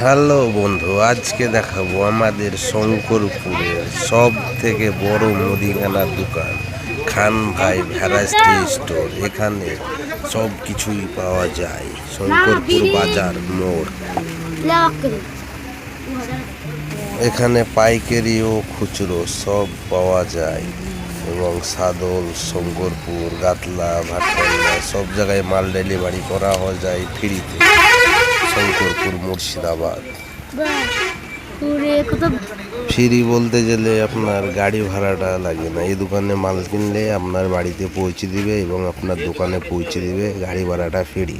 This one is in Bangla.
হ্যালো বন্ধু, আজকে দেখাবো আমাদের শঙ্করপুরের সব থেকে বড় মুদিখানার দোকান খান ভাই ভ্যারাইটি স্টোর। এখানে সব কিছুই পাওয়া যায়। শঙ্করপুর বাজার মোড়। এখানে পাইকারি ও খুচরো সব পাওয়া যায় এবং সাদল, শঙ্করপুর, গাতলা, ভাটপাড়া সব জায়গায় মাল ডেলিভারি করা যায় ফ্রিতে। শঙ্করপুর মুর্শিদাবাদ। ফ্রি বলতে গেলে আপনার গাড়ি ভাড়াটা লাগে না। এই দোকানে মাল কিনলে আপনার বাড়িতে পৌঁছে দিবে এবং আপনার দোকানে পৌঁছে দিবে, গাড়ি ভাড়াটা ফ্রি।